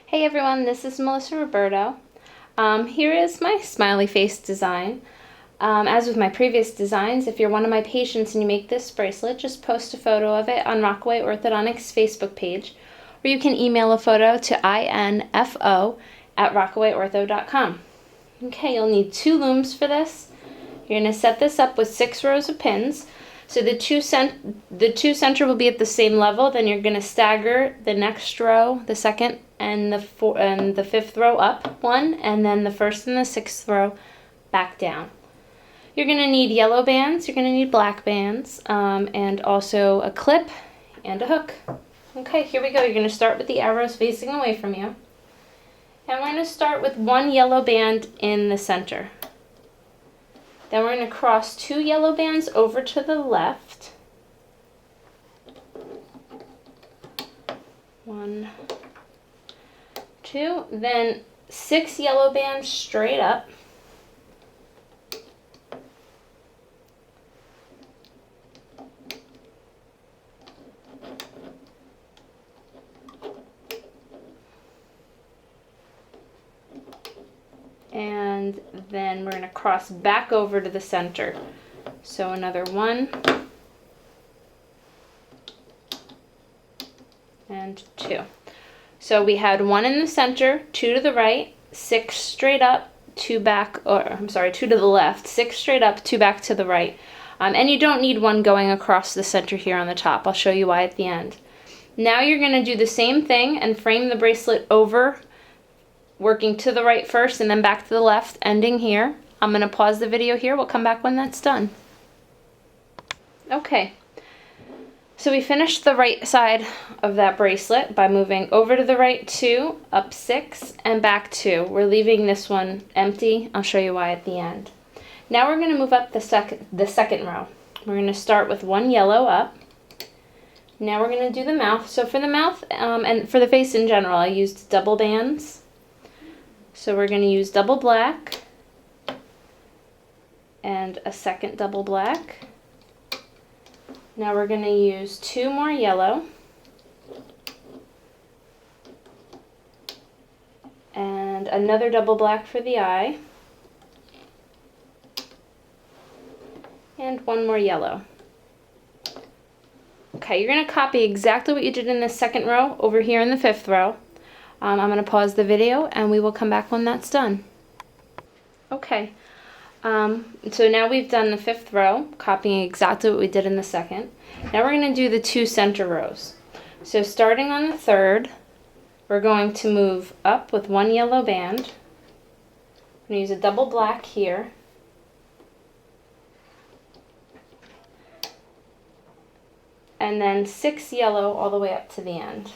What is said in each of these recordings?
Hey everyone, this is Melissa Roberto. Here is my smiley face design. As with my previous designs, if you're one of my patients and you make this bracelet, just post a photo of it on Rockaway Orthodontics Facebook page, or you can email a photo to info@rockawayortho.com. Okay, you'll need 2 looms for this. You're going to set this up with 6 rows of pins. So the two center will be at the same level. Then you're going to stagger the next row, the second and the 5th row up 1, and then the 1st and the 6th row back down. You're going to need yellow bands. You're going to need black bands, and also a clip and a hook. Okay, here we go. You're going to start with the arrows facing away from you, and we're going to start with 1 yellow band in the center. Then we're going to cross 2 yellow bands over to the left. 1, 2, then 6 yellow bands straight up. And then we're going to cross back over to the center. So another 1 and 2. So we had 1 in the center, 2 to the right, 6 straight up, 2 back, 2 to the left, 6 straight up, 2 back to the right. And you don't need 1 going across the center here on the top. I'll show you why at the end. Now you're going to do the same thing and frame the bracelet over, working to the right first and then back to the left, ending here. I'm going to pause the video here. We'll come back when that's done. Okay, so we finished the right side of that bracelet by moving over to the right 2, up 6, and back 2. We're leaving this one empty. I'll show you why at the end. Now we're going to move up the second row. We're going to start with 1 yellow up. Now we're going to do the mouth. So for the mouth and for the face in general, I used double bands. So we're going to use double black and a second double black. Now we're going to use 2 more yellow and another double black for the eye and 1 more yellow. Okay, you're going to copy exactly what you did in the second row over here in the 5th row. I'm going to pause the video and we will come back when that's done. Okay, so now we've done the 5th row, copying exactly what we did in the second. Now we're going to do the 2 center rows. So starting on the 3rd, we're going to move up with 1 yellow band. I'm going to use a double black here. And then 6 yellow all the way up to the end.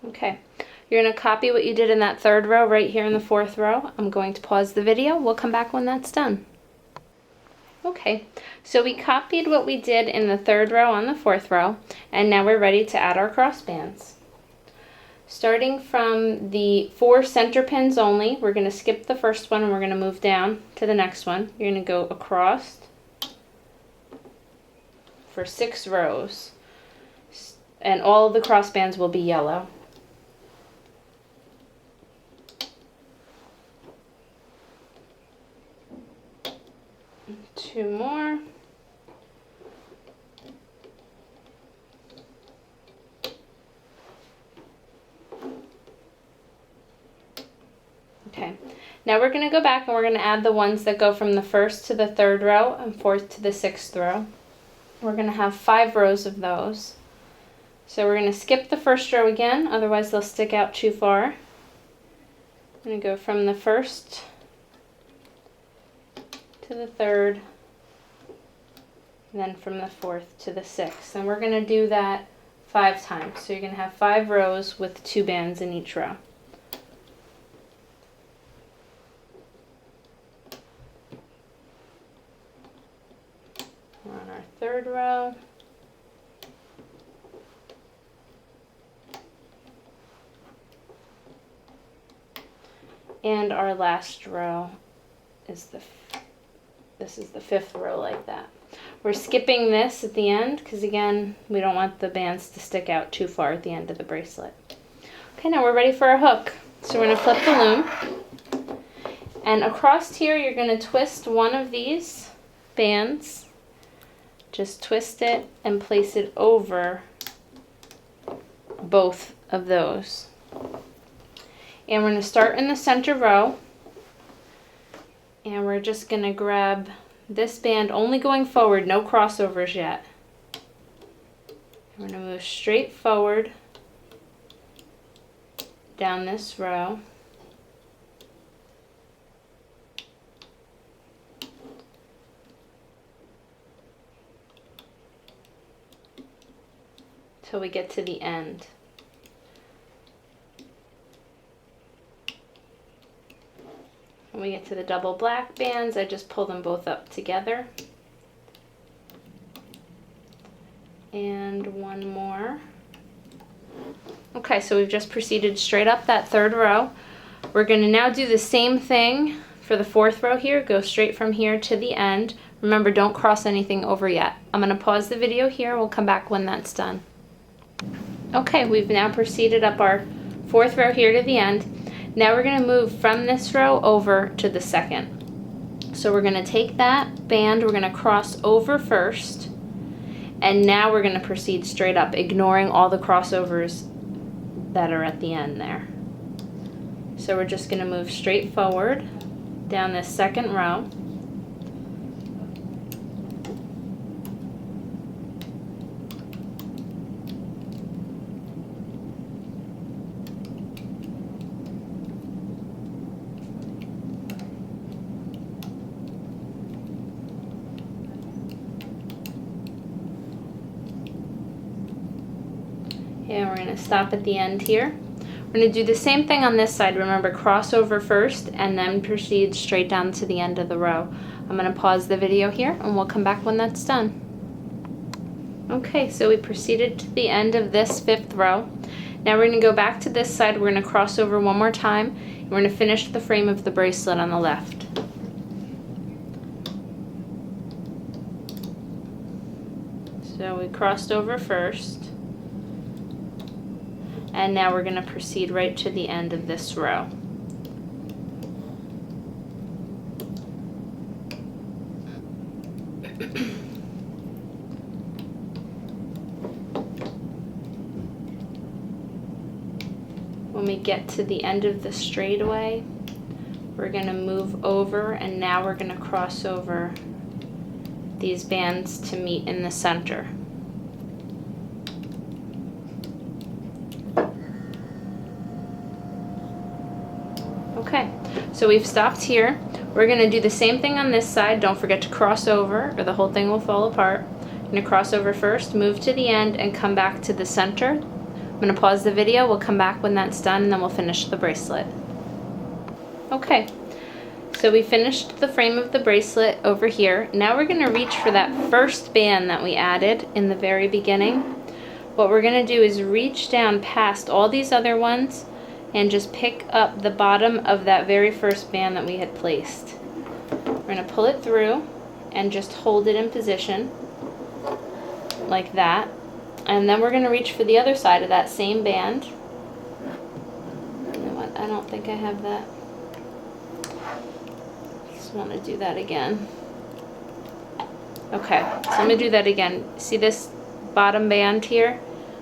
Okay, you're going to copy what you did in that 3rd row right here in the 4th row. I'm going to pause the video. We'll come back when that's done. Okay, so we copied what we did in the 3rd row on the 4th row, and now we're ready to add our crossbands. Starting from the 4 center pins only, we're going to skip the first one and we're going to move down to the next one. You're going to go across for 6 rows, and all of the crossbands will be yellow. Two more. Okay, now we're going to go back and we're going to add the ones that go from the 1st to the 3rd row and 4th to the 6th row. We're going to have 5 rows of those. So we're going to skip the 1st row again, otherwise they'll stick out too far. I'm going to go from the 1st to the 3rd, and then from the 4th to the 6th. And we're going to do that 5 times. So you're going to have 5 rows with 2 bands in each row. We're on our 3rd row. And our last row is this is the 5th row like that. We're skipping this at the end because again, we don't want the bands to stick out too far at the end of the bracelet. Okay, now we're ready for our hook. So we're going to flip the loom. And across here, you're going to twist one of these bands. Just twist it and place it over both of those. And we're going to start in the center row. And we're just going to grab this band, only going forward, no crossovers yet. We're going to move straight forward down this row. Till we get to the end. When we get to the double black bands, I just pull them both up together. And one more. Okay, so we've just proceeded straight up that 3rd row. We're going to now do the same thing for the 4th row here. Go straight from here to the end. Remember, don't cross anything over yet. I'm going to pause the video here. We'll come back when that's done. Okay, we've now proceeded up our 4th row here to the end. Now we're going to move from this row over to the 2nd. So we're going to take that band, we're going to cross over first, and now we're going to proceed straight up, ignoring all the crossovers that are at the end there. So we're just going to move straight forward down this 2nd row. And we're going to stop at the end here. We're going to do the same thing on this side. Remember, cross over first and then proceed straight down to the end of the row. I'm going to pause the video here and we'll come back when that's done. Okay, so we proceeded to the end of this 5th row. Now we're going to go back to this side. We're going to cross over one more time. And we're going to finish the frame of the bracelet on the left. So we crossed over first. And now we're going to proceed right to the end of this row. When we get to the end of the straightaway, we're going to move over, and now we're going to cross over these bands to meet in the center. Okay, so we've stopped here. We're going to do the same thing on this side. Don't forget to cross over or the whole thing will fall apart. I'm going to cross over first, move to the end, and come back to the center. I'm going to pause the video. We'll come back when that's done, and then we'll finish the bracelet. Okay, so we finished the frame of the bracelet over here. Now we're going to reach for that first band that we added in the very beginning. What we're going to do is reach down past all these other ones and just pick up the bottom of that very first band that we had placed. We're going to pull it through and just hold it in position like that. And then we're going to reach for the other side of that same band. You know what? I don't think I have that. Just want to do that again. Okay, so I'm going to do that again. See this bottom band here?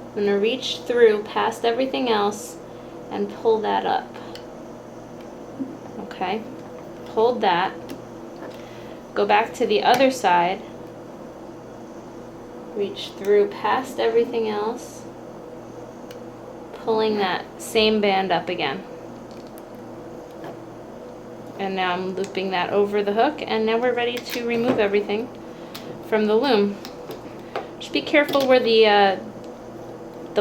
I'm going to reach through past everything else and pull that up. Okay, hold that. Go back to the other side. Reach through past everything else, pulling that same band up again. And now I'm looping that over the hook, and now we're ready to remove everything from the loom. Just be careful where the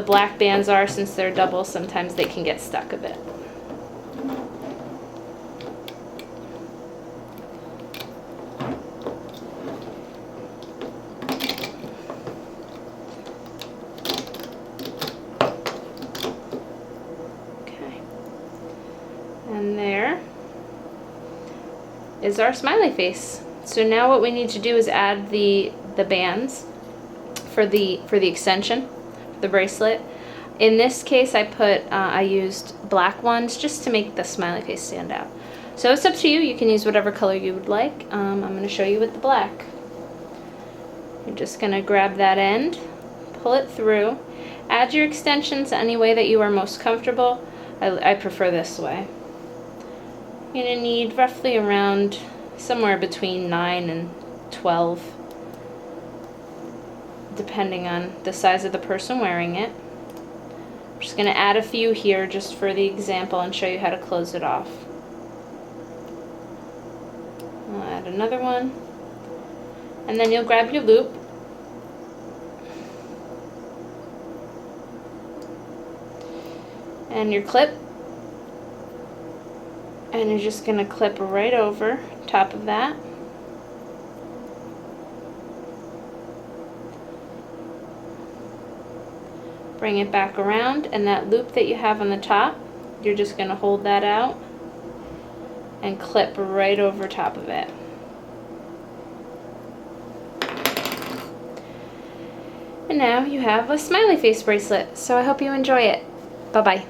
black bands are, since they're double. Sometimes they can get stuck a bit. Okay. And there. is our smiley face. So now what we need to do is add the bands for the extension, the bracelet. In this case, I used black ones just to make the smiley face stand out. So it's up to you. You can use whatever color you would like. I'm going to show you with the black. You're just going to grab that end, pull it through, add your extensions any way that you are most comfortable. I prefer this way. You're going to need roughly around somewhere between 9 and 12, depending on the size of the person wearing it. I'm just going to add a few here just for the example and show you how to close it off. I'll add another one, and then you'll grab your loop and your clip, and you're just going to clip right over top of that. Bring it back around, and that loop that you have on the top, you're just going to hold that out and clip right over top of it. And now you have a smiley face bracelet. So I hope you enjoy it. Bye-bye.